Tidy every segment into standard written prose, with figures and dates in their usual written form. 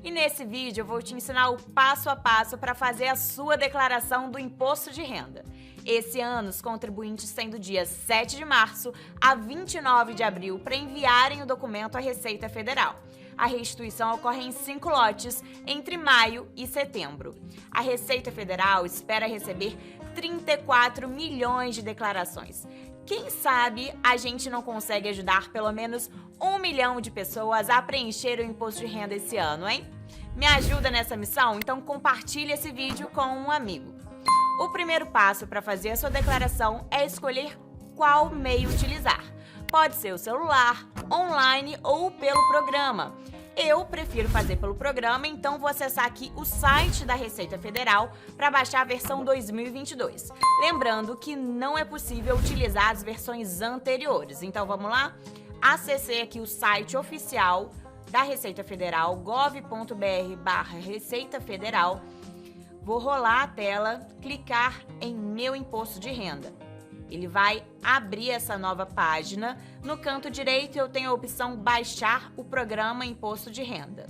E nesse vídeo eu vou te ensinar o passo a passo para fazer a sua declaração do imposto de renda. Esse ano, os contribuintes têm do dia 7 de março a 29 de abril para enviarem o documento à Receita Federal. A restituição ocorre em 5 lotes entre maio e setembro. A Receita Federal espera receber 34 milhões de declarações. Quem sabe a gente não consegue ajudar pelo menos 1 milhão de pessoas a preencher o imposto de renda esse ano, hein? Me ajuda nessa missão? Então compartilhe esse vídeo com um amigo. O primeiro passo para fazer a sua declaração é escolher qual meio utilizar. Pode ser o celular, online ou pelo programa. Eu prefiro fazer pelo programa, então vou acessar aqui o site da Receita Federal para baixar a versão 2022. Lembrando que não é possível utilizar as versões anteriores. Então vamos lá? Acessei aqui o site oficial da Receita Federal, gov.br/Receita Federal. Vou rolar a tela, clicar em Meu Imposto de Renda. Ele vai abrir essa nova página. No canto direito eu tenho a opção Baixar o Programa Imposto de Renda.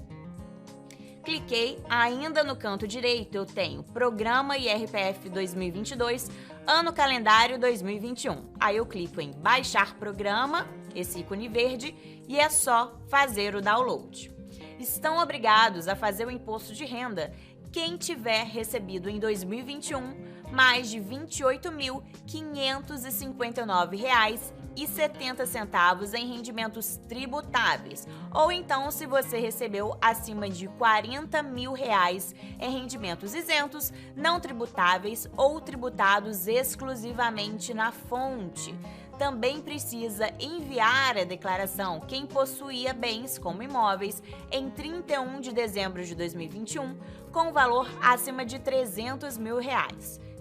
Cliquei, ainda no canto direito eu tenho Programa IRPF 2022, Ano Calendário 2021. Aí eu clico em Baixar Programa, esse ícone verde, e é só fazer o download. Estão obrigados a fazer o imposto de renda quem tiver recebido em 2021 mais de R$ 28.559,70 em rendimentos tributáveis, ou então se você recebeu acima de R$ 40 mil em rendimentos isentos, não tributáveis ou tributados exclusivamente na fonte. Também precisa enviar a declaração quem possuía bens como imóveis em 31 de dezembro de 2021 com valor acima de R$ 300 mil.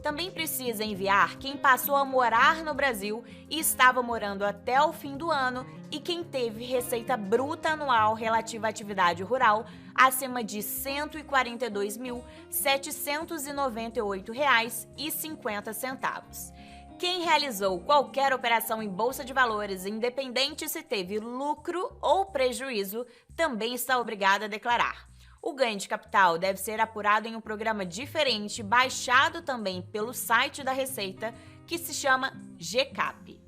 Também precisa enviar quem passou a morar no Brasil e estava morando até o fim do ano e quem teve receita bruta anual relativa à atividade rural acima de R$ 142.798,50. Quem realizou qualquer operação em bolsa de valores, independente se teve lucro ou prejuízo, também está obrigado a declarar. O ganho de capital deve ser apurado em um programa diferente, baixado também pelo site da Receita, que se chama GCAP.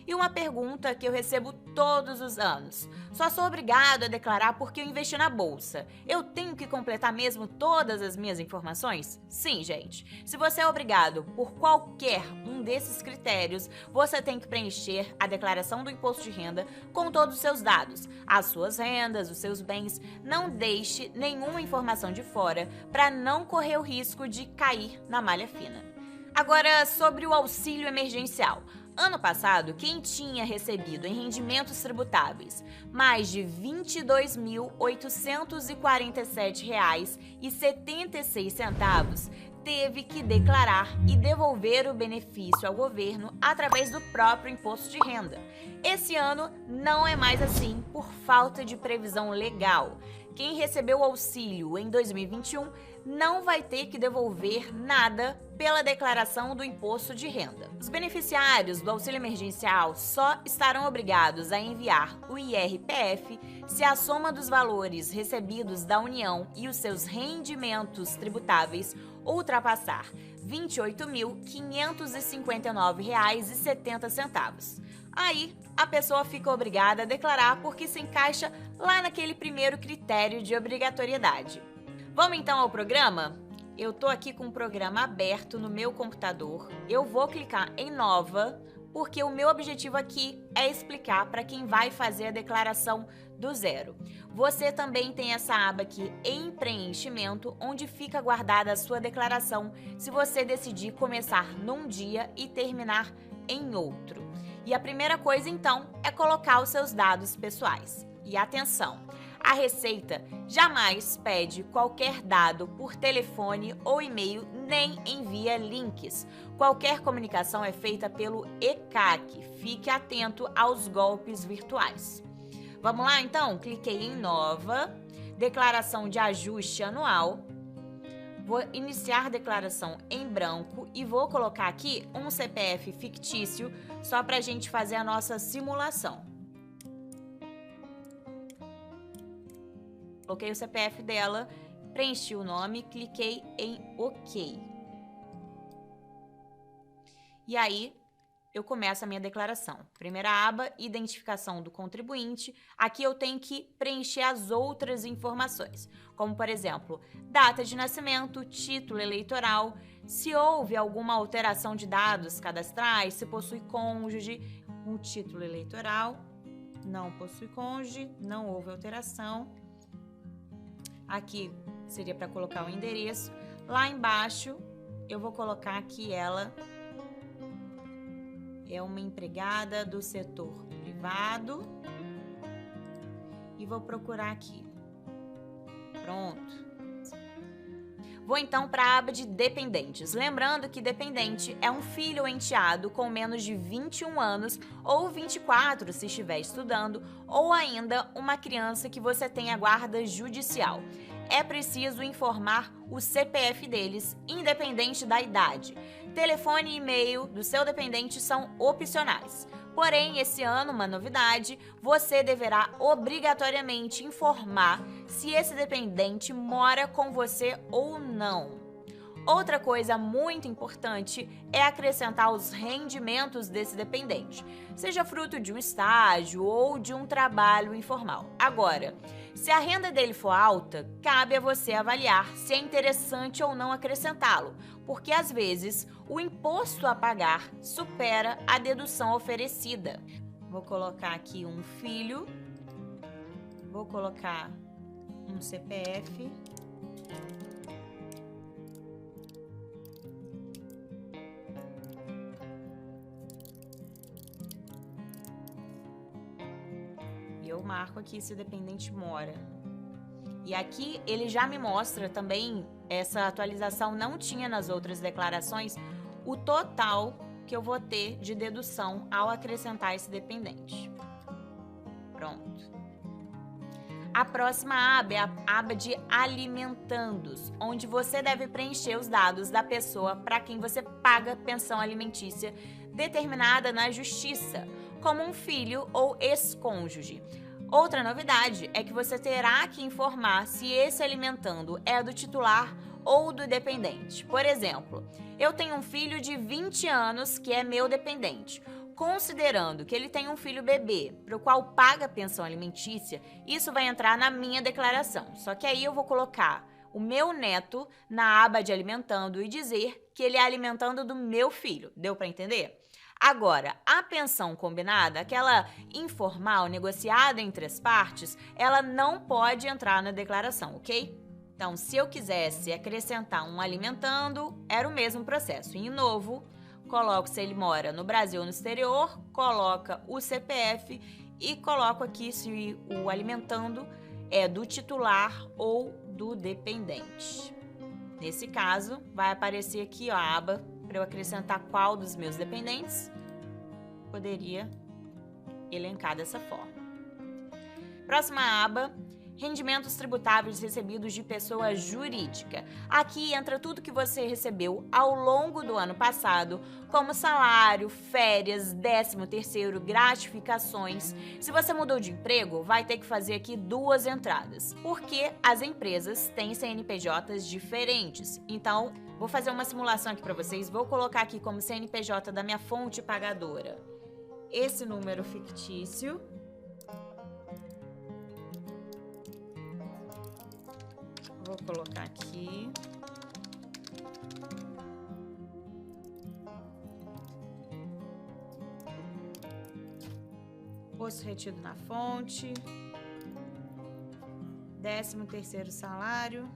E uma pergunta que eu recebo todos os anos: só sou obrigado a declarar porque eu investi na bolsa. Eu tenho que completar mesmo todas as minhas informações? Sim, gente. Se você é obrigado por qualquer um desses critérios, você tem que preencher a declaração do imposto de renda com todos os seus dados, as suas rendas, os seus bens. Não deixe nenhuma informação de fora para não correr o risco de cair na malha fina. Agora, sobre o auxílio emergencial. Ano passado, quem tinha recebido em rendimentos tributáveis mais de R$ 22.847,76 teve que declarar e devolver o benefício ao governo através do próprio imposto de renda. Esse ano não é mais assim por falta de previsão legal. Quem recebeu o auxílio em 2021 não vai ter que devolver nada pela declaração do imposto de renda. Os beneficiários do auxílio emergencial só estarão obrigados a enviar o IRPF se a soma dos valores recebidos da União e os seus rendimentos tributáveis ultrapassar R$ 28.559,70. Aí, a pessoa fica obrigada a declarar porque se encaixa lá naquele primeiro critério de obrigatoriedade. Vamos então ao programa? Eu tô aqui com o programa aberto no meu computador. Eu vou clicar em Nova, porque o meu objetivo aqui é explicar para quem vai fazer a declaração do zero. Você também tem essa aba aqui em preenchimento, onde fica guardada a sua declaração se você decidir começar num dia e terminar em outro. E a primeira coisa, então, é colocar os seus dados pessoais. E atenção! A Receita jamais pede qualquer dado por telefone ou e-mail, nem envia links. Qualquer comunicação é feita pelo ECAC. Fique atento aos golpes virtuais. Vamos lá, então? Cliquei em Nova, Declaração de Ajuste Anual. Vou iniciar declaração em branco e vou colocar aqui um CPF fictício só para a gente fazer a nossa simulação. Coloquei o CPF dela, preenchi o nome, cliquei em OK. E aí, eu começo a minha declaração. Primeira aba, identificação do contribuinte. Aqui eu tenho que preencher as outras informações, como, por exemplo, data de nascimento, título eleitoral, se houve alguma alteração de dados cadastrais, se possui cônjuge, um título eleitoral, não possui cônjuge, não houve alteração. Aqui seria para colocar o endereço. Lá embaixo, eu vou colocar que ela é uma empregada do setor privado e vou procurar aqui. Pronto. Vou então para a aba de dependentes. Lembrando que dependente é um filho ou enteado com menos de 21 anos ou 24 se estiver estudando, ou ainda uma criança que você tenha guarda judicial. É preciso informar o CPF deles, independente da idade. Telefone e e-mail do seu dependente são opcionais. Porém, esse ano, uma novidade, você deverá obrigatoriamente informar se esse dependente mora com você ou não. Outra coisa muito importante é acrescentar os rendimentos desse dependente, seja fruto de um estágio ou de um trabalho informal. Agora, se a renda dele for alta, cabe a você avaliar se é interessante ou não acrescentá-lo, porque às vezes o imposto a pagar supera a dedução oferecida. Vou colocar aqui um filho, vou colocar um CPF. Eu marco aqui se o dependente mora. E aqui ele já me mostra também, essa atualização não tinha nas outras declarações, o total que eu vou ter de dedução ao acrescentar esse dependente. Pronto. A próxima aba é a aba de alimentandos, onde você deve preencher os dados da pessoa para quem você paga pensão alimentícia determinada na justiça, como um filho ou ex-cônjuge. Outra novidade é que você terá que informar se esse alimentando é do titular ou do dependente. Por exemplo, eu tenho um filho de 20 anos que é meu dependente. Considerando que ele tem um filho bebê, para o qual paga pensão alimentícia, isso vai entrar na minha declaração. Só que aí eu vou colocar o meu neto na aba de alimentando e dizer que ele é alimentando do meu filho. Deu para entender? Agora, a pensão combinada, aquela informal negociada entre as partes, ela não pode entrar na declaração, ok? Então, se eu quisesse acrescentar um alimentando, era o mesmo processo. Em novo, coloco se ele mora no Brasil ou no exterior, coloca o CPF e coloco aqui se o alimentando é do titular ou do dependente. Nesse caso, vai aparecer aqui ó, a aba para eu acrescentar qual dos meus dependentes poderia elencar dessa forma. Próxima aba, rendimentos tributáveis recebidos de pessoa jurídica. Aqui entra tudo que você recebeu ao longo do ano passado, como salário, férias, 13º, gratificações. Se você mudou de emprego, vai ter que fazer aqui 2 entradas, porque as empresas têm CNPJs diferentes. Então, vou fazer uma simulação aqui para vocês. Vou colocar aqui como CNPJ da minha fonte pagadora esse número fictício. Vou colocar aqui. Imposto retido na fonte. 13º salário.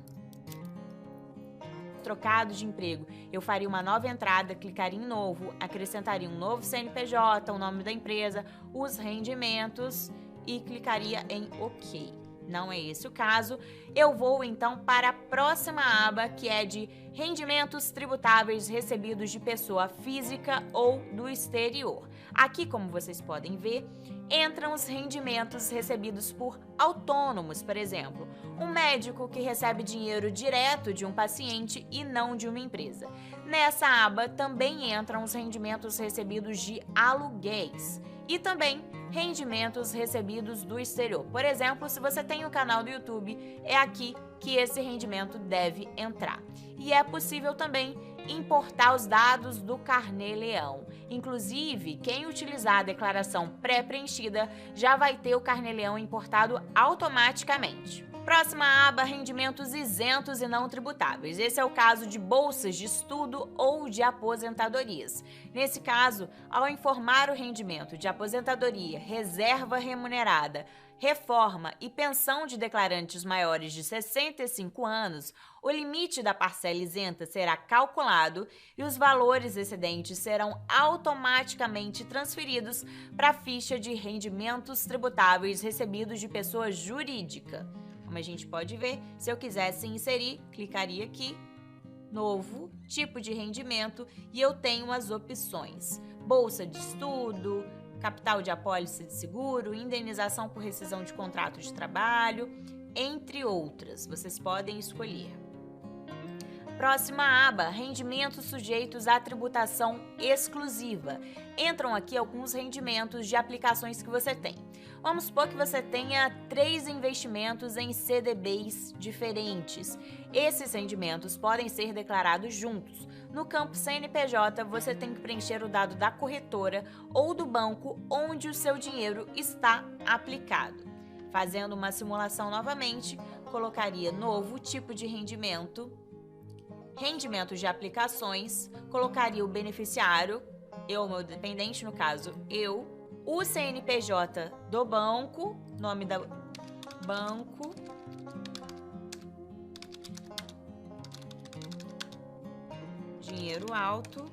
Trocado de emprego. Eu faria uma nova entrada, clicaria em novo, acrescentaria um novo CNPJ, o nome da empresa, os rendimentos e clicaria em OK. Não é esse o caso. Eu vou então para a próxima aba, que é de rendimentos tributáveis recebidos de pessoa física ou do exterior. Aqui, como vocês podem ver, entram os rendimentos recebidos por autônomos, por exemplo, um médico que recebe dinheiro direto de um paciente e não de uma empresa. Nessa aba também entram os rendimentos recebidos de aluguéis e também rendimentos recebidos do exterior. Por exemplo, se você tem um canal do YouTube, é aqui que esse rendimento deve entrar. E é possível também importar os dados do Carnê-Leão. Inclusive, quem utilizar a declaração pré-preenchida já vai ter o Carnê-Leão importado automaticamente. Próxima aba, rendimentos isentos e não tributáveis. Esse é o caso de bolsas de estudo ou de aposentadorias. Nesse caso, ao informar o rendimento de aposentadoria, reserva remunerada, reforma e pensão de declarantes maiores de 65 anos, o limite da parcela isenta será calculado e os valores excedentes serão automaticamente transferidos para a ficha de rendimentos tributáveis recebidos de pessoa jurídica. Como a gente pode ver, se eu quisesse inserir, clicaria aqui, novo, tipo de rendimento, e eu tenho as opções: bolsa de estudo, capital de apólice de seguro, indenização por rescisão de contrato de trabalho, entre outras. Vocês podem escolher. Próxima aba, rendimentos sujeitos à tributação exclusiva. Entram aqui alguns rendimentos de aplicações que você tem. Vamos supor que você tenha 3 investimentos em CDBs diferentes. Esses rendimentos podem ser declarados juntos. No campo CNPJ, você tem que preencher o dado da corretora ou do banco onde o seu dinheiro está aplicado. Fazendo uma simulação novamente, colocaria novo tipo de rendimento, rendimentos de aplicações, colocaria o beneficiário, eu, meu dependente, no caso, eu, o CNPJ do banco, nome da banco, dinheiro alto,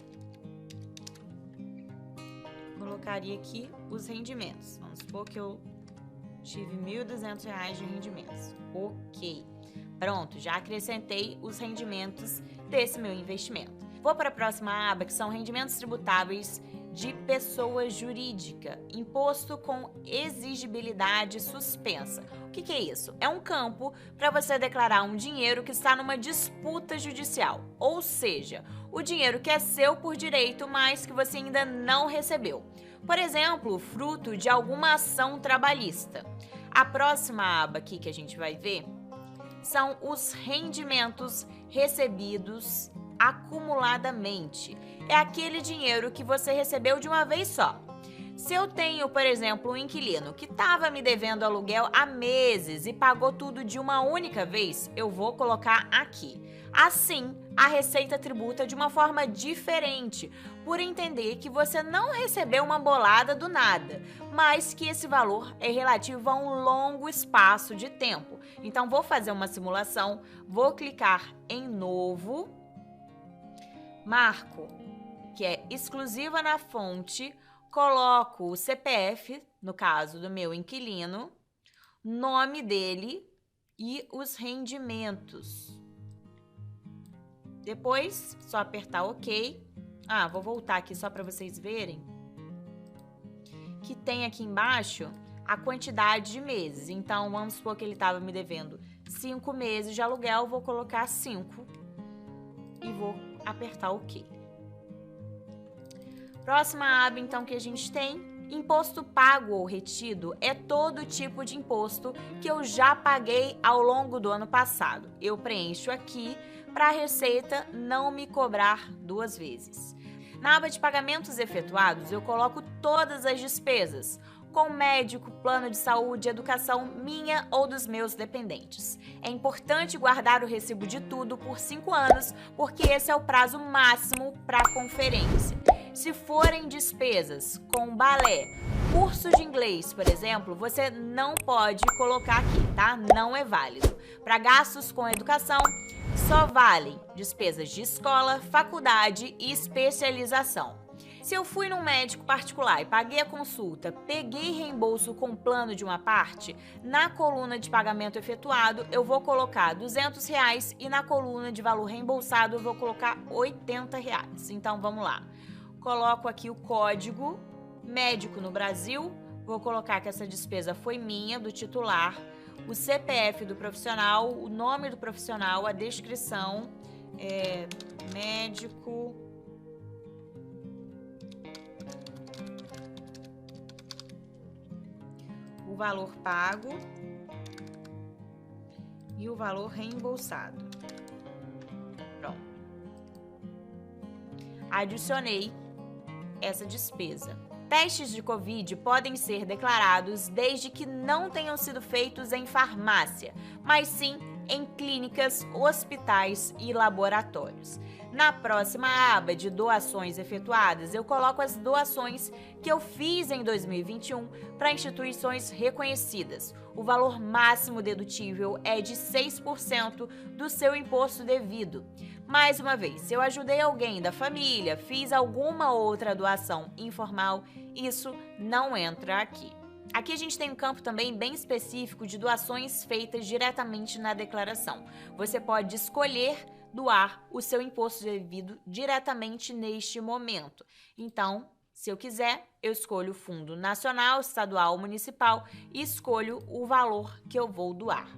colocaria aqui os rendimentos. Vamos supor que eu tive R$ 1.200 de rendimentos. Ok. Pronto, já acrescentei os rendimentos desse meu investimento. Vou para a próxima aba, que são rendimentos tributáveis de pessoa jurídica, imposto com exigibilidade suspensa. O que é isso? É um campo para você declarar um dinheiro que está numa disputa judicial, ou seja, o dinheiro que é seu por direito, mas que você ainda não recebeu. Por exemplo, fruto de alguma ação trabalhista. A próxima aba aqui que a gente vai ver são os rendimentos recebidos acumuladamente. É aquele dinheiro que você recebeu de uma vez só. Se eu tenho, por exemplo, um inquilino que estava me devendo aluguel há meses e pagou tudo de uma única vez, eu vou colocar aqui. Assim, a Receita tributa de uma forma diferente, por entender que você não recebeu uma bolada do nada, mas que esse valor é relativo a um longo espaço de tempo. Então, vou fazer uma simulação, vou clicar em Novo, marco, que é exclusiva na fonte, coloco o CPF, no caso do meu inquilino, nome dele e os rendimentos. Depois, só apertar OK. Vou voltar aqui só para vocês verem que tem aqui embaixo a quantidade de meses. Então, vamos supor que ele estava me devendo 5 meses de aluguel, vou colocar 5 e vou apertar OK. Próxima aba, então, que a gente tem, imposto pago ou retido, é todo tipo de imposto que eu já paguei ao longo do ano passado. Eu preencho aqui para a Receita não me cobrar 2 vezes. Na aba de pagamentos efetuados, eu coloco todas as despesas, com médico, plano de saúde, educação minha ou dos meus dependentes. É importante guardar o recibo de tudo por 5 anos, porque esse é o prazo máximo para a conferência. Se forem despesas com balé, curso de inglês, por exemplo, você não pode colocar aqui, tá? Não é válido. Para gastos com educação, só valem despesas de escola, faculdade e especialização. Se eu fui num médico particular e paguei a consulta, peguei reembolso com plano de uma parte, na coluna de pagamento efetuado eu vou colocar R$ 200 e na coluna de valor reembolsado eu vou colocar R$ 80. Então vamos lá. Coloco aqui o código médico no Brasil, vou colocar que essa despesa foi minha, do titular, o CPF do profissional, o nome do profissional, a descrição, médico valor pago e o valor reembolsado. Pronto. Adicionei essa despesa. Testes de Covid podem ser declarados desde que não tenham sido feitos em farmácia, mas sim em clínicas, hospitais e laboratórios. Na próxima aba de doações efetuadas, eu coloco as doações que eu fiz em 2021 para instituições reconhecidas. O valor máximo dedutível é de 6% do seu imposto devido. Mais uma vez, se eu ajudei alguém da família, fiz alguma outra doação informal, isso não entra aqui. Aqui a gente tem um campo também bem específico de doações feitas diretamente na declaração. Você pode escolher doar o seu imposto devido diretamente neste momento. Então, se eu quiser, eu escolho o fundo nacional, estadual ou municipal e escolho o valor que eu vou doar.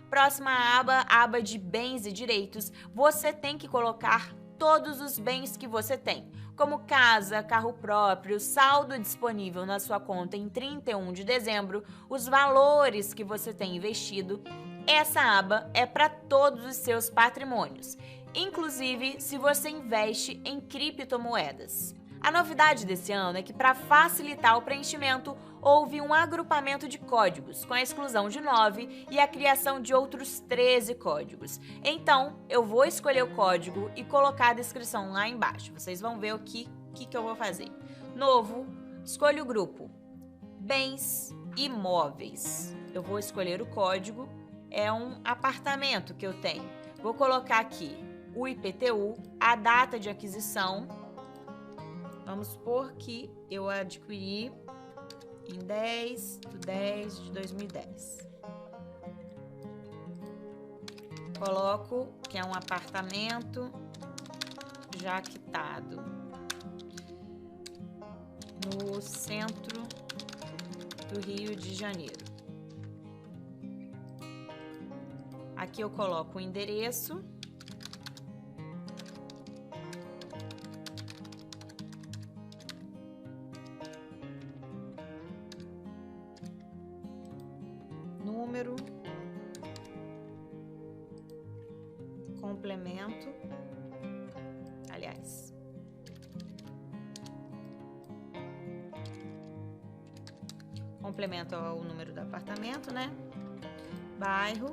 Próxima aba, aba de bens e direitos, você tem que colocar todos os bens que você tem, como casa, carro próprio, saldo disponível na sua conta em 31 de dezembro, os valores que você tem investido. Essa aba é para todos os seus patrimônios, inclusive se você investe em criptomoedas. A novidade desse ano é que, para facilitar o preenchimento, houve um agrupamento de códigos, com a exclusão de 9 e a criação de outros 13 códigos. Então, eu vou escolher o código e colocar a descrição lá embaixo. Vocês vão ver o que eu vou fazer. Novo, escolho o grupo Bens Imóveis. Eu vou escolher o código, é um apartamento que eu tenho. Vou colocar aqui o IPTU, a data de aquisição. Vamos supor que eu adquiri em 10/10/2010. Coloco que é um apartamento já quitado no centro do Rio de Janeiro. Aqui eu coloco o endereço. Número, complemento, aliás, complemento ao número do apartamento, né? Bairro,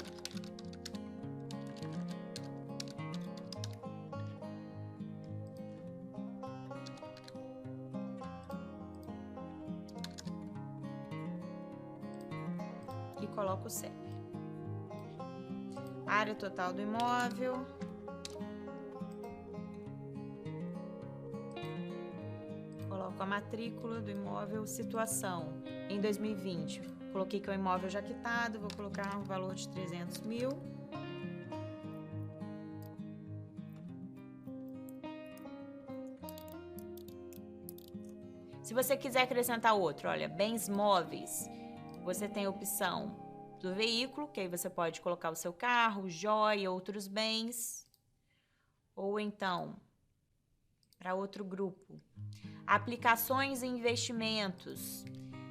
e coloco o CEP. Área total do imóvel. Coloco a matrícula do imóvel, situação em 2020. Coloquei que é um imóvel já quitado, vou colocar um valor de 300 mil. Se você quiser acrescentar outro, olha, bens móveis. Você tem a opção do veículo, que aí você pode colocar o seu carro, joia, outros bens. Ou então, para outro grupo, aplicações e investimentos.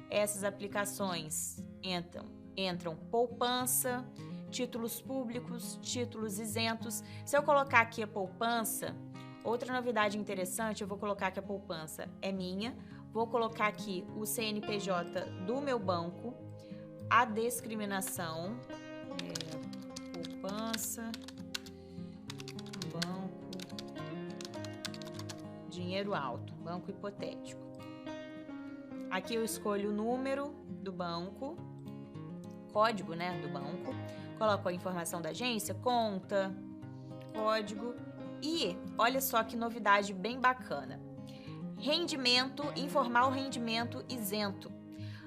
Essas aplicações entram poupança, títulos públicos, títulos isentos. Se eu colocar aqui a poupança, outra novidade interessante, eu vou colocar que a poupança é minha. Vou colocar aqui o CNPJ do meu banco, a discriminação, poupança, banco, dinheiro alto, banco hipotético. Aqui eu escolho o número do banco, código, né, do banco, coloco a informação da agência, conta, código e olha só que novidade bem bacana. Rendimento, informar o rendimento isento.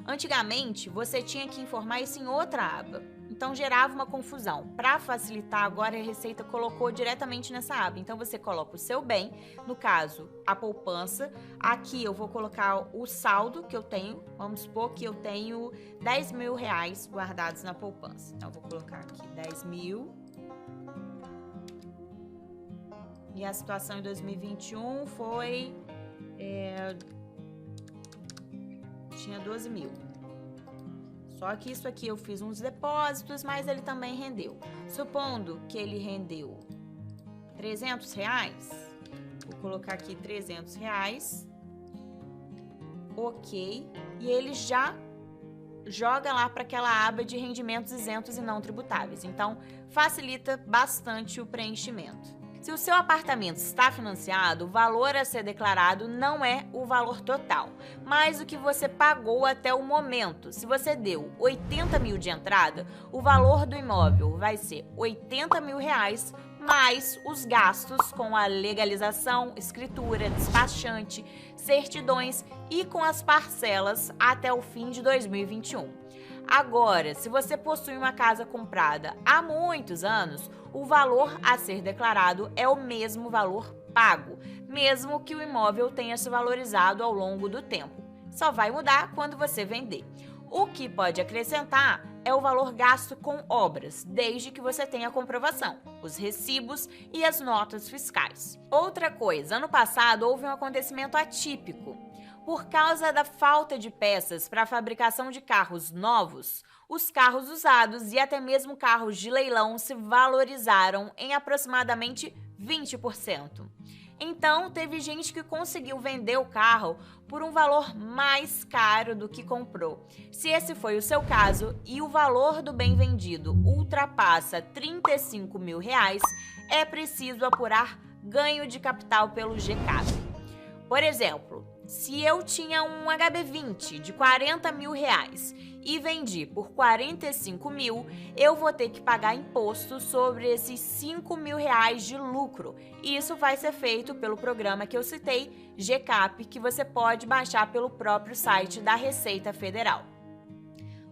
Antigamente, você tinha que informar isso em outra aba, então gerava uma confusão. Para facilitar, agora a Receita colocou diretamente nessa aba. Então, você coloca o seu bem, no caso, a poupança. Aqui eu vou colocar o saldo que eu tenho. Vamos supor que eu tenho 10 mil reais guardados na poupança. Então, eu vou colocar aqui 10 mil. E a situação em 2021 foi... tinha 12 mil. Só que isso aqui eu fiz uns depósitos, mas ele também rendeu. Supondo que ele rendeu R$300, vou colocar aqui R$300, ok, e ele já joga lá para aquela aba de rendimentos isentos e não tributáveis. Então, facilita bastante o preenchimento. Se o seu apartamento está financiado, o valor a ser declarado não é o valor total, mas o que você pagou até o momento. Se você deu 80 mil de entrada, o valor do imóvel vai ser R$80 mil, mais os gastos com a legalização, escritura, despachante, certidões e com as parcelas até o fim de 2021. Agora, se você possui uma casa comprada há muitos anos, o valor a ser declarado é o mesmo valor pago, mesmo que o imóvel tenha se valorizado ao longo do tempo. Só vai mudar quando você vender. O que pode acrescentar é o valor gasto com obras, desde que você tenha a comprovação, os recibos e as notas fiscais. Outra coisa, ano passado houve um acontecimento atípico. Por causa da falta de peças para a fabricação de carros novos, os carros usados e até mesmo carros de leilão se valorizaram em aproximadamente 20%. Então, teve gente que conseguiu vender o carro por um valor mais caro do que comprou. Se esse foi o seu caso e o valor do bem vendido ultrapassa R$35 mil, é preciso apurar ganho de capital pelo GCAP. Por exemplo, se eu tinha um HB20 de R$40 mil e vendi por R$45 mil, eu vou ter que pagar imposto sobre esses R$5 mil de lucro. E isso vai ser feito pelo programa que eu citei, GCAP, que você pode baixar pelo próprio site da Receita Federal.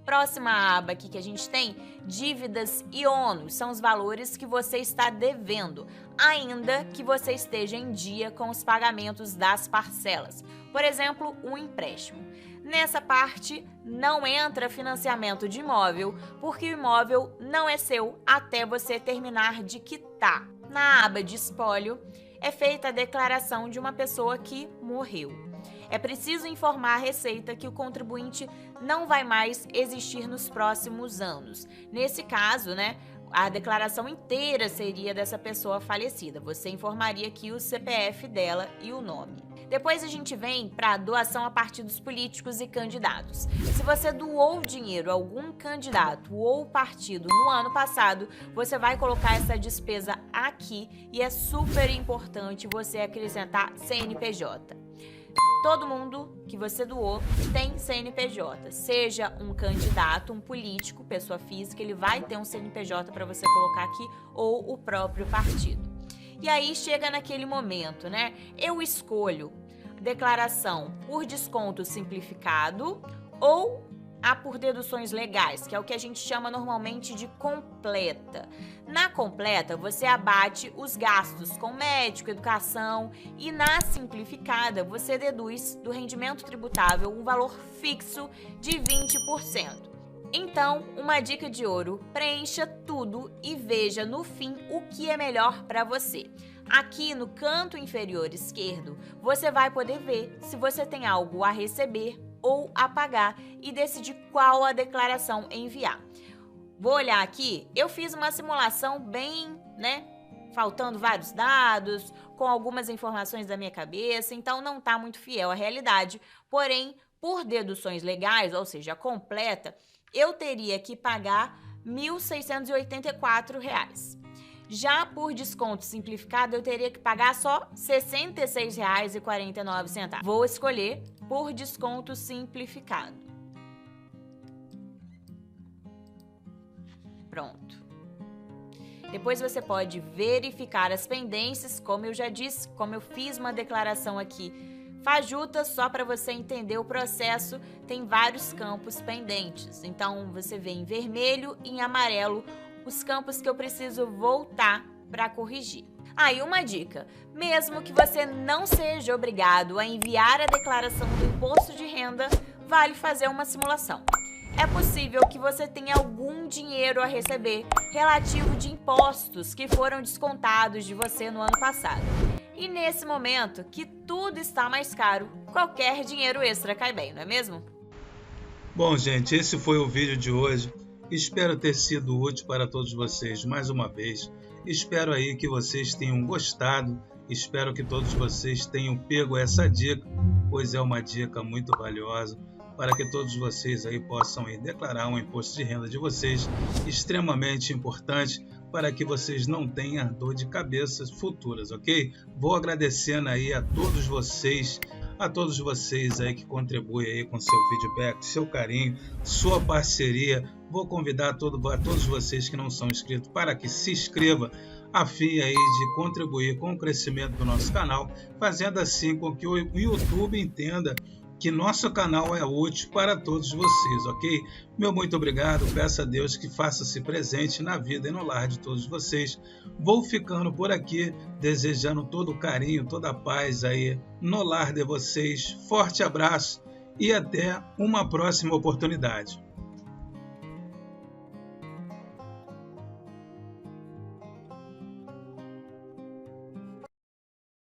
Próxima aba aqui que a gente tem, dívidas e ônus, são os valores que você está devendo, ainda que você esteja em dia com os pagamentos das parcelas. Por exemplo, um empréstimo. Nessa parte, não entra financiamento de imóvel, porque o imóvel não é seu até você terminar de quitar. Na aba de espólio, é feita a declaração de uma pessoa que morreu. É preciso informar a Receita que o contribuinte não vai mais existir nos próximos anos. Nesse caso, a declaração inteira seria dessa pessoa falecida. Você informaria aqui o CPF dela e o nome. Depois a gente vem para a doação a partidos políticos e candidatos. Se você doou dinheiro a algum candidato ou partido no ano passado, você vai colocar essa despesa aqui e é super importante você acrescentar CNPJ. Todo mundo que você doou tem CNPJ, seja um candidato, um político, pessoa física, ele vai ter um CNPJ para você colocar aqui, ou o próprio partido. E aí chega naquele momento, eu escolho declaração por desconto simplificado ou a por deduções legais, que é o que a gente chama normalmente de completa. Na completa, você abate os gastos com médico, educação, e na simplificada, você deduz do rendimento tributável um valor fixo de 20%. Então, uma dica de ouro, preencha tudo e veja no fim o que é melhor para você. Aqui no canto inferior esquerdo, você vai poder ver se você tem algo a receber ou a pagar e decidir qual a declaração enviar. Vou olhar aqui, eu fiz uma simulação bem, faltando vários dados, com algumas informações da minha cabeça, então não está muito fiel à realidade. Porém, por deduções legais, ou seja, completa, eu teria que pagar R$ 1.684. Já por desconto simplificado, eu teria que pagar só R$ 66,49. Vou escolher por desconto simplificado. Pronto. Depois você pode verificar as pendências, como eu já disse, como eu fiz uma declaração aqui fajuta, só para você entender o processo, tem vários campos pendentes. Então, você vê em vermelho e em amarelo os campos que eu preciso voltar para corrigir. E uma dica, mesmo que você não seja obrigado a enviar a declaração do imposto de renda, vale fazer uma simulação. É possível que você tenha algum dinheiro a receber relativo de impostos que foram descontados de você no ano passado. E nesse momento que tudo está mais caro, qualquer dinheiro extra cai bem, não é mesmo? Bom, gente, esse foi o vídeo de hoje. Espero ter sido útil para todos vocês mais uma vez. Espero aí que vocês tenham gostado. Espero que todos vocês tenham pego essa dica, pois é uma dica muito valiosa para que todos vocês aí possam aí declarar um imposto de renda de vocês, extremamente importante para que vocês não tenham dor de cabeça futuras, ok? Vou agradecendo aí a todos vocês aí que contribuem aí com seu feedback, seu carinho, sua parceria. Vou convidar a todos vocês que não são inscritos para que se inscrevam, a fim aí de contribuir com o crescimento do nosso canal, fazendo assim com que o YouTube entenda que nosso canal é útil para todos vocês, ok? Meu muito obrigado, peço a Deus que faça-se presente na vida e no lar de todos vocês. Vou ficando por aqui, desejando todo o carinho, toda a paz aí no lar de vocês. Forte abraço e até uma próxima oportunidade.